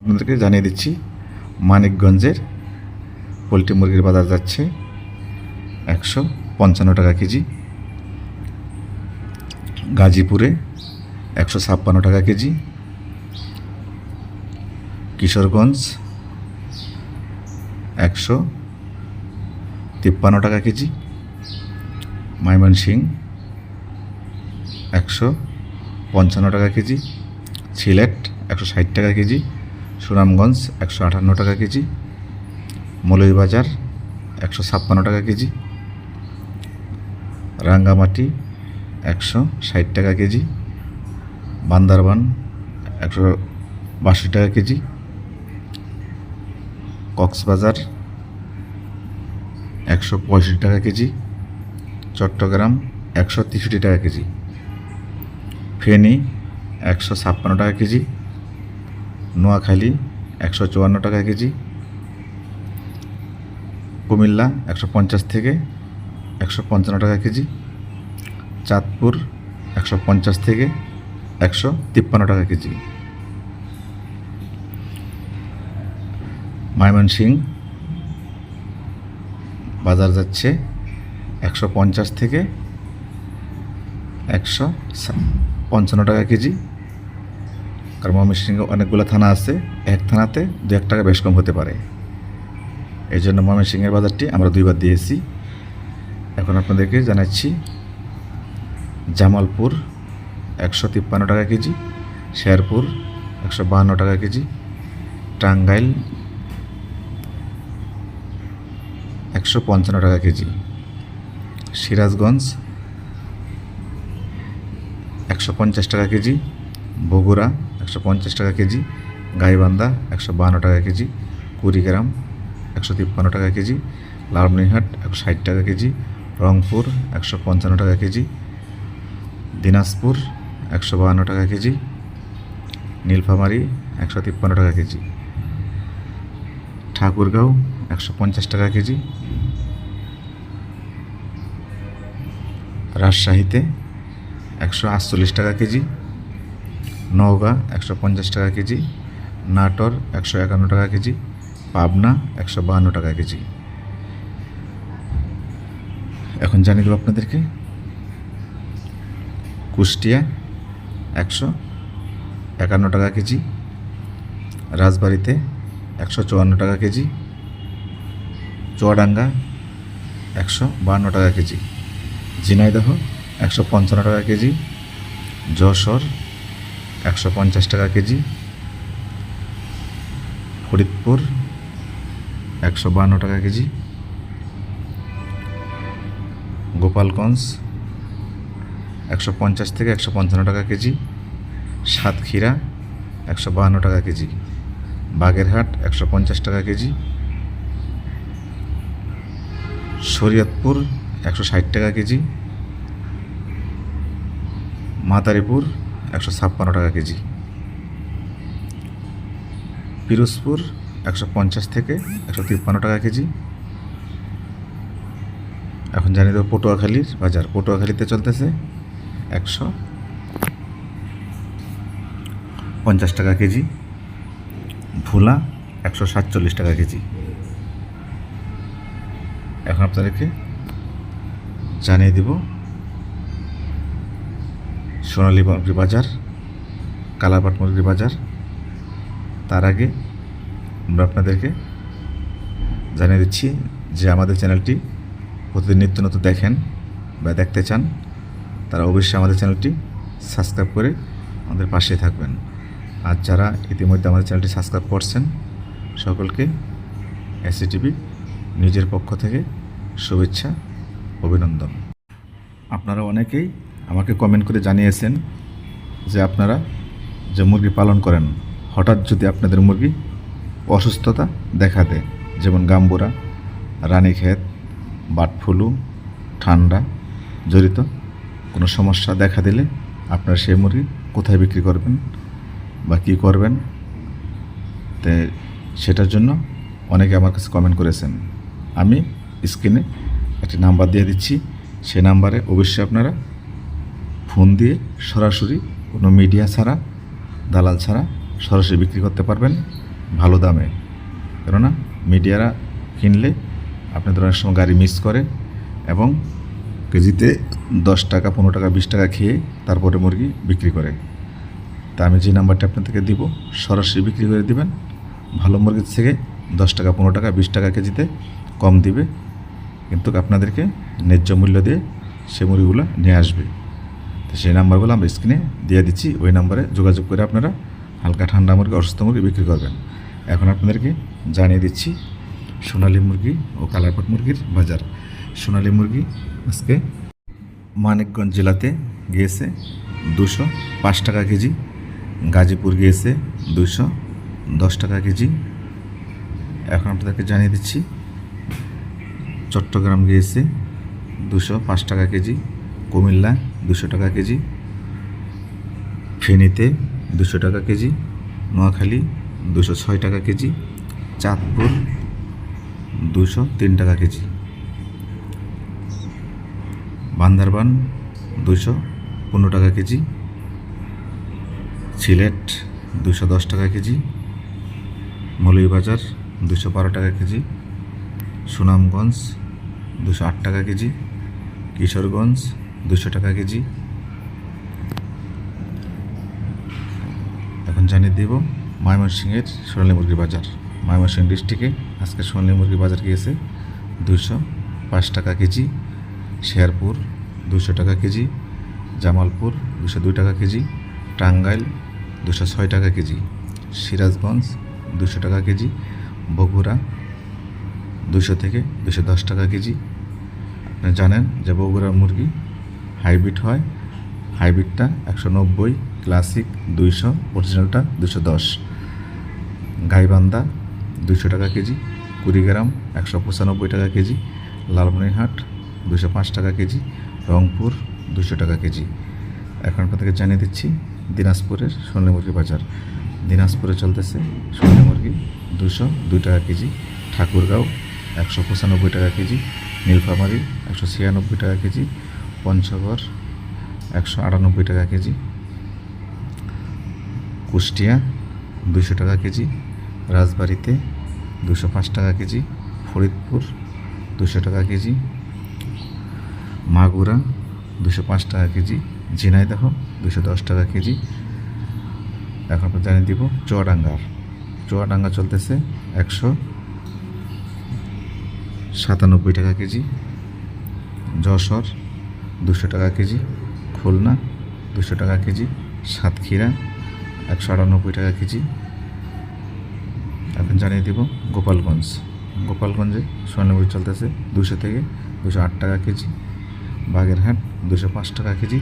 আপনাদেরকে জানিয়ে দিচ্ছি মানিকগঞ্জের পোলট্রি মুরগির বাজার যাচ্ছে 155 টাকা কেজি, গাজীপুরে 156 টাকা কেজি, কিশোরগঞ্জ 153 টাকা কেজি, ময়মনসিংহ 155 টাকা কেজি, সিলেট 160 টাকা কেজি, সুনামগঞ্জ 158 টাকা কেজি, মৌলভীবাজার 156 টাকা কেজি, রাঙ্গামাটি 160 টাকা কেজি, বান্দরবান 162 টাকা কেজি, কক্সবাজার 165 টাকা কেজি, চট্টগ্রাম 163 টাকা কেজি, ফেনী 156 টাকা কেজি, নোয়াখালী 154 টাকা কেজি, কুমিল্লা 150 থেকে 155 টাকা কেজি, চাঁদপুর 150 থেকে 153 টাকা কেজি, ময়মনসিংহ বাজার যাচ্ছে 150 থেকে 155 টাকা কেজি। কারণ ময়মনসিংহে অনেকগুলো থানা আছে, এক থানাতে 2-1 টাকা বেশ কম হতে পারে, এই জন্য ময়মনসিংহের বাজারটি আমরা 2বার দিয়েছি। এখন আপনাদেরকে জানাচ্ছি জামালপুর 153 টাকা কেজি, শেরপুর 152 টাকা কেজি, টাঙ্গাইল 155 টাকা কেজি, সিরাজগঞ্জ 150 টাকা কেজি, বগুড়া 150 টাকা কেজি, গাইবান্ধা 152 টাকা কেজি, কুড়িগ্রাম 153 টাকা কেজি, লালমনিরহাট 160 টাকা কেজি, রংপুর 155 টাকা কেজি, দিনাজপুর 152 টাকা কেজি, নীলফামারী 153 টাকা কেজি, ঠাকুরগাঁও 150 টাকা কেজি, রাজশাহীতে 148 টাকা কেজি, নওগাঁ 150 টাকা কেজি, নাটোর 151 টাকা কেজি, পাবনা 152 টাকা কেজি। এখন জানিয়ে দেবো আপনাদেরকে কুষ্টিয়া 151 টাকা কেজি, রাজবাড়িতে 154 টাকা কেজি, চুয়াডাঙ্গা 152 টাকা কেজি, ঝিনাইদহ 155 টাকা কেজি, যশোর 150 টাকা কেজি, ফরিদপুর 152 টাকা কেজি, গোপালগঞ্জ 150 থেকে 155 টাকা কেজি, সাতক্ষীরা 152 টাকা কেজি, বাগেরহাট 150 টাকা কেজি, শরীয়তপুর 160 টাকা কেজি, মাদারীপুর 156 টাকা কেজি, পিরোজপুর 150 থেকে 153 টাকা কেজি। এখন জানিয়ে দেবো পটুয়াখালীর বাজার। পটুয়াখালীতে চলতেছে 150 টাকা কেজি, ভোলা 147 টাকা কেজি। এখন আপনাদেরকে জানিয়ে দিব সোনালী মুরগির বাজার, কালাপাট মুরগির বাজার। তার আগে আমরা আপনাদেরকে জানিয়ে দিচ্ছি যে আমাদের চ্যানেলটি প্রতিদিন নিত্য নতুন দেখেন বা দেখতে চান, তারা অবশ্যই আমাদের চ্যানেলটি সাবস্ক্রাইব করে আমাদের পাশে থাকবেন। আর যারা ইতিমধ্যে আমাদের চ্যানেলটি সাবস্ক্রাইব করছেন সকলকে এসিটিভি নিজের পক্ষ থেকে শুভেচ্ছা, অভিনন্দন। আপনারা অনেকেই আমাকে কমেন্ট করে জানিয়েছেন যে আপনারা যে মুরগি পালন করেন, হঠাৎ যদি আপনাদের মুরগি অসুস্থতা দেখা দেয়, যেমন গাম্বুরা, রানীক্ষেত, বার্ড ফ্লু, ঠান্ডা জড়িত কোনো সমস্যা দেখা দিলে আপনারা সেই মুরগি কোথায় বিক্রি করবেন বা কী করবেন, তো সেটার জন্য অনেকে আমার কাছে কমেন্ট করেছেন। আমি স্ক্রিনে একটি নাম্বার দিয়ে দিচ্ছি, সেই নাম্বারে অবশ্যই আপনারা ফোন দিয়ে সরাসরি কোনো মিডিয়া ছাড়া, দালাল ছাড়া সরাসরি বিক্রি করতে পারবেন। ভালো দামে, কেননা মিডিয়ারা কিনলে আপনাদের অনেক সময় গাড়ি মিস করে এবং কেজিতে 10 টাকা 15 টাকা 20 টাকা খেয়ে তারপরে মুরগি বিক্রি করে। তা আমি যে নাম্বারটা আপনাদেরকে দিব সরাসরি বিক্রি করে দিবেন। ভালো মুরগির থেকে 10 টাকা 15 টাকা 20 টাকা কেজিতে কম দিবে, কিন্তু আপনাদেরকে ন্যায্য মূল্য দিয়ে সে মুরগিগুলো নিয়ে আসবে। তো সেই নাম্বারগুলো আমরা স্ক্রিনে দিয়ে দিচ্ছি, ওই নাম্বারে যোগাযোগ করে আপনারা হালকা ঠান্ডা মুরগি অসুস্থ মুরগি বিক্রি করবেন। এখন আপনাদেরকে জানিয়ে দিচ্ছি সোনালী মুরগি ও কালারপাট মুরগির বাজার। সোনালী মুরগি আজকে মানিকগঞ্জ জেলাতে গিয়েছে 205 টাকা কেজি, গাজীপুর গিয়েছে 210 টাকা কেজি। এখন আপনাদেরকে জানিয়ে দিচ্ছি চট্টগ্রাম গিয়েছে 205 টাকা কেজি, কুমিল্লা 200 টাকা কেজি, ফেনীতে 200 টাকা কেজি, নোয়াখালী 206 টাকা কেজি, চাঁদপুর 203 টাকা কেজি, বান্দরবান 215 টাকা কেজি, সিলেট 210 টাকা কেজি, মৌলভীবাজার 212 টাকা কেজি, সুনামগঞ্জ 208 টাকা কেজি, কিশোরগঞ্জ 200 টাকা কেজি। এখন জানিয়ে দেব ময়মনসিংহের সোনালী মুরগির বাজার। ময়মনসিংহ ডিস্ট্রিক্টে আজকে সোনালী মুরগির বাজার গিয়েছে 205 টাকা কেজি, শেরপুর 200 টাকা কেজি, জামালপুর 202 টাকা কেজি, টাঙ্গাইল 206 টাকা কেজি, সিরাজগঞ্জ 200 টাকা কেজি, বগুড়া 200 থেকে 210 টাকা কেজি। আপনারা জানেন যে বগুড়ার মুরগি হাইব্রিড হয়, হাইব্রিডটা 190, ক্লাসিক 200, অরিজিনালটা 210। গাইবান্ধা 200 টাকা কেজি, কুড়িগ্রাম 195 টাকা কেজি, লালমনিরহাট 205 টাকা কেজি, রংপুর 200 টাকা কেজি। এখন আপনাদেরকে জানিয়ে দিচ্ছি দিনাজপুরের সোনালী মুরগি বাজার। দিনাজপুরে চলতেছে সোনালী মুরগি 202 টাকা কেজি, ঠাকুরগাঁও 195 টাকা কেজি, নীলফামারী 196 টাকা কেজি, পঞ্চগড় 198 টাকা কেজি, কুষ্টিয়া 200 টাকা কেজি, রাজবাড়িতে 205 টাকা কেজি, ফরিদপুর 200 টাকা কেজি, মাগুরা 205 টাকা কেজি, ঝিনাইদহ 210 টাকা কেজি। এখন আমরা জানিয়ে দিব চুয়াডাঙ্গা চলতেছে 197 টাকা কেজি, যশোর 200 টাকা কেজি, খুলনা 200 টাকা কেজি, সাতক্ষীরা 198 টাকা কেজি। এখন জানিয়ে দিব গোপালগঞ্জে সোনালী মুরগি চলতেছে 200 থেকে 208 টাকা কেজি, বাগেরহাট 205 টাকা কেজি,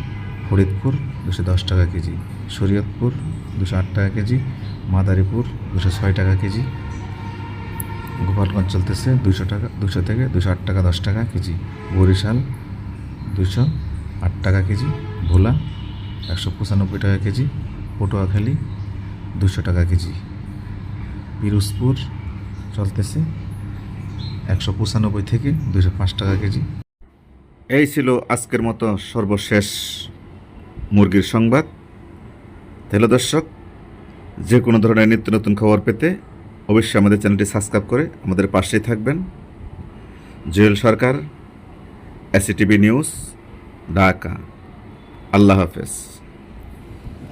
ফরিদপুর 210 টাকা কেজি, শরীয়তপুর 208 টাকা কেজি, মাদারীপুর 206 টাকা কেজি। গোপালগঞ্জ চলতেছে 200 থেকে 208 টাকা 10 টাকা কেজি, বরিশাল 208 টাকা কেজি, ভোলা 195 টাকা কেজি, পটুয়াখালী 200 টাকা কেজি, পিরোজপুর চলতেছে 195 থেকে 205 টাকা কেজি। এই ছিল আজকের মতো সর্বশেষ মুরগির সংবাদ। তাহলে দর্শক, যে কোনো ধরনের নিত্য নতুন খবর পেতে অবশ্যই আমাদের চ্যানেলটি সাবস্ক্রাইব করে আমাদের পাশেই থাকবেন। জুয়েল সরকার, এসিটিভি নিউজ, ঢাকা। আল্লাহ হাফেজ।